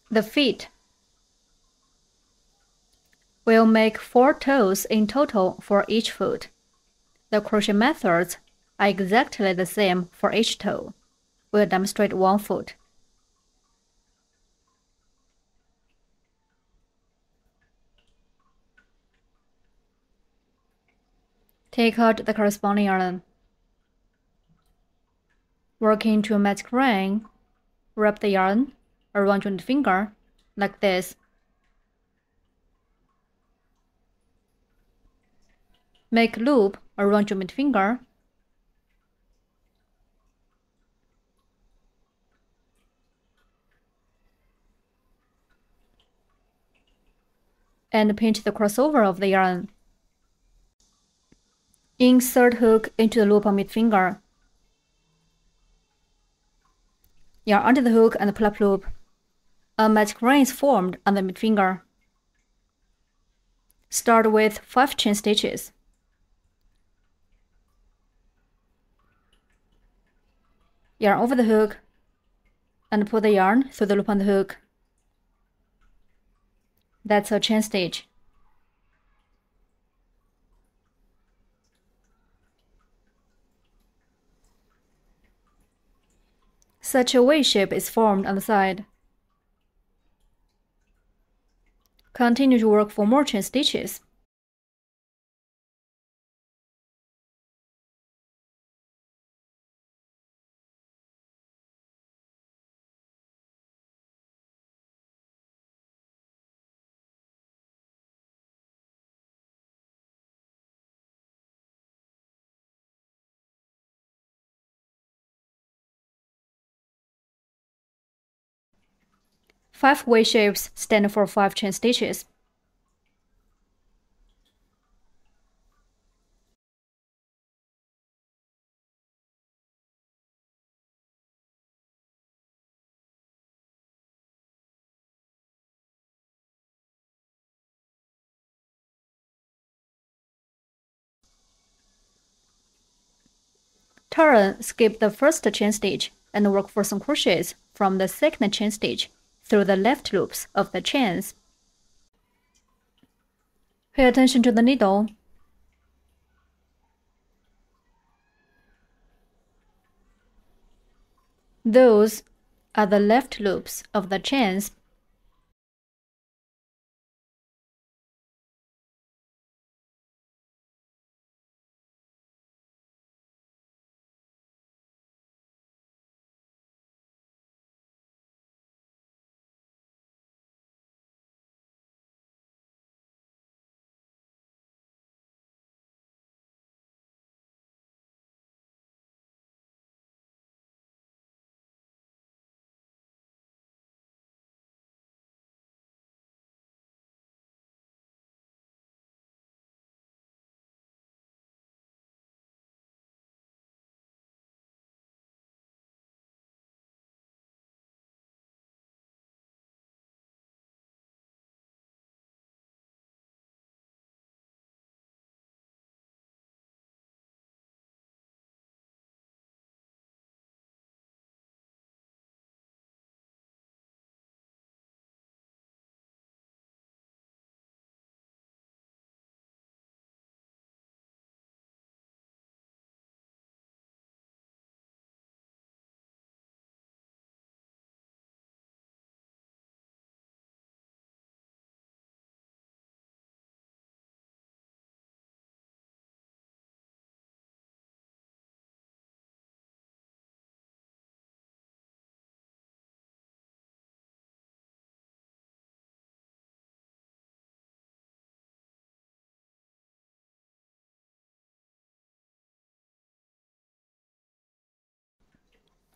The feet. We'll make 4 toes in total for each foot. The crochet methods are exactly the same for each toe. We'll demonstrate one foot. Take out the corresponding yarn. Working to a magic ring, wrap the yarn around your finger like this. Make a loop around your middle finger. And pinch the crossover of the yarn. Insert hook into the loop on middle finger. Yarn under the hook and pull up loop. A magic ring is formed on the middle finger. Start with 5 chain stitches. Yarn over the hook and pull the yarn through the loop on the hook. That's a chain stitch. Such a V shape is formed on the side. Continue to work for more chain stitches. Five V shapes stand for 5 chain stitches. Skip the first chain stitch and work for some crochets from the second chain stitch through the left loops of the chains. Pay attention to the needle. Those are the left loops of the chains.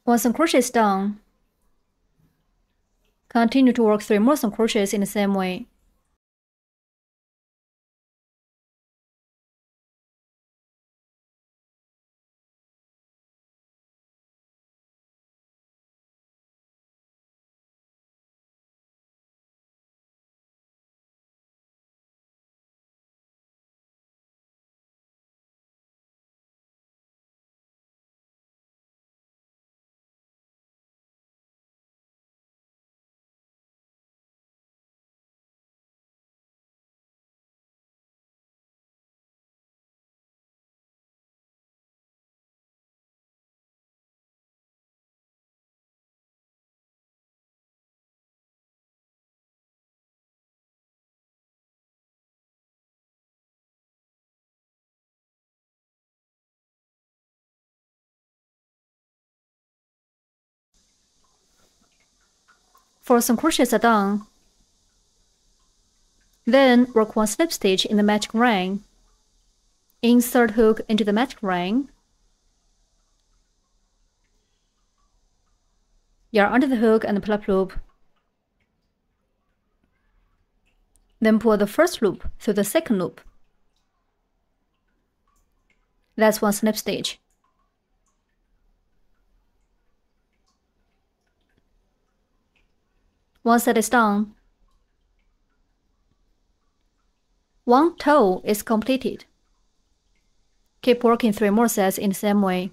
Once some crochet is done, continue to work 3 more single crochets in the same way. 4 single crochets are done. Then work 1 slip stitch in the magic ring. Insert hook into the magic ring. Yarn under the hook and pull up loop. Then pull the first loop through the second loop. That's 1 slip stitch. Once that is done, 1 toe is completed. Keep working 3 more sets in the same way.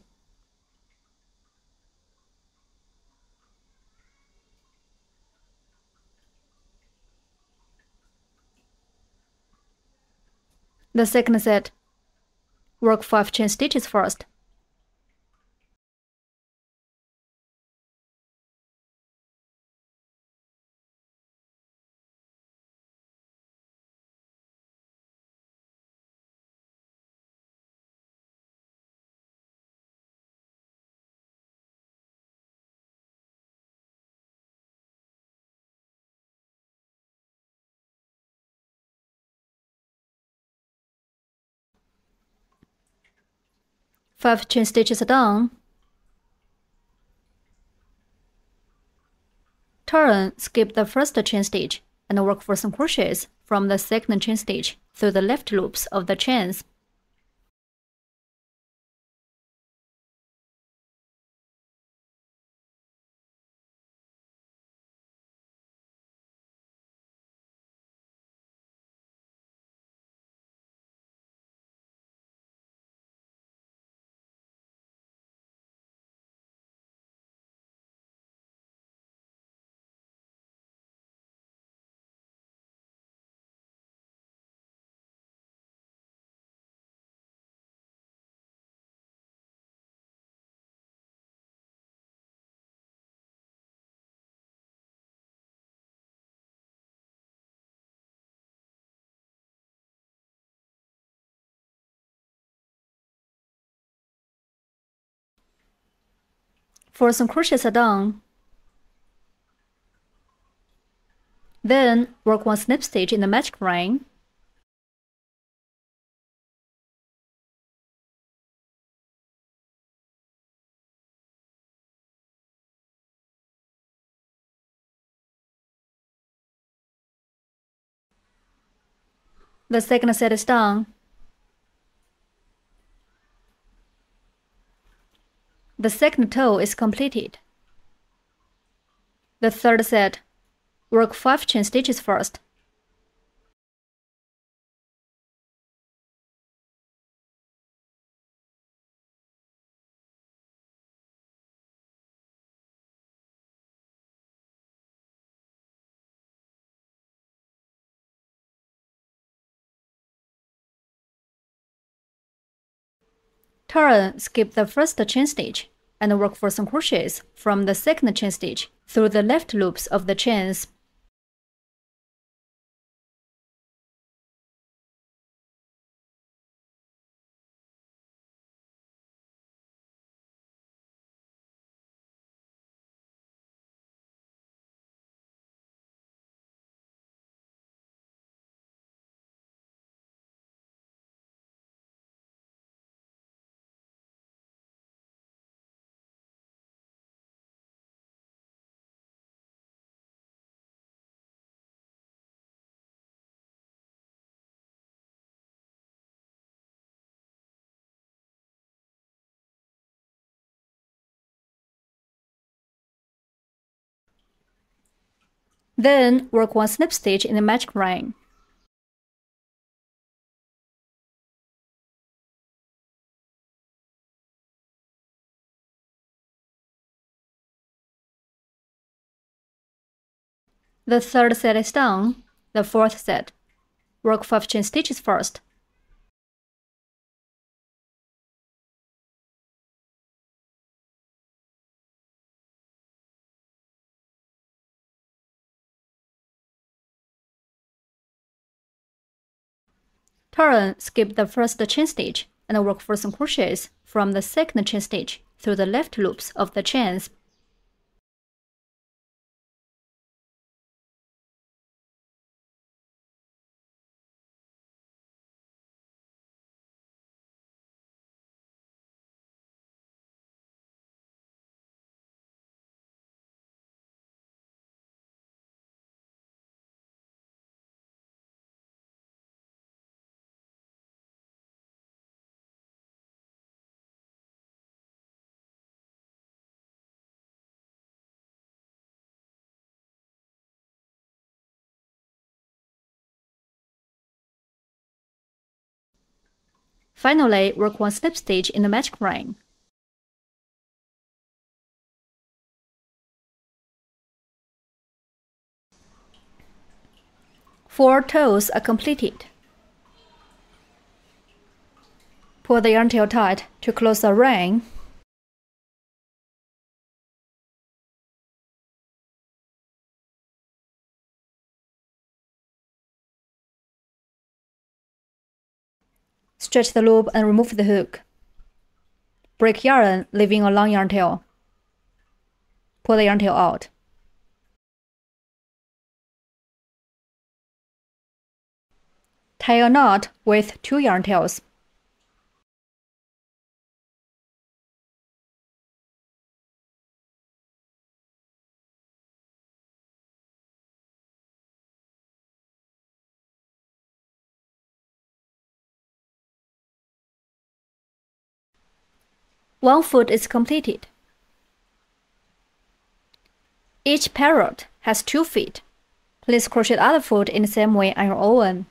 The second set, work 5 chain stitches first. Five chain stitches are done. Turn, skip the first chain stitch, and work 4 single crochets from the second chain stitch through the left loops of the chains. Four single crochets are done. Then work 1 slip stitch in the magic ring. The second set is done. The second toe is completed. The third set, work 5 chain stitches first. Turn, skip the first chain stitch, and work 4 single crochets from the second chain stitch through the left loops of the chains. Then work 1 slip stitch in the magic ring. The third set is done. The fourth set, work 5 chain stitches first. Turn, skip the first chain stitch, and work 4 single crochets from the second chain stitch through the left loops of the chains. Finally, work one slip stitch in the magic ring. Four toes are completed. Pull the yarn tail tight to close the ring. Stretch the loop and remove the hook. Break yarn, leaving a long yarn tail. Pull the yarn tail out. Tie a knot with 2 yarn tails. One foot is completed. Each parrot has 2 feet. Please crochet the other foot in the same way on your own.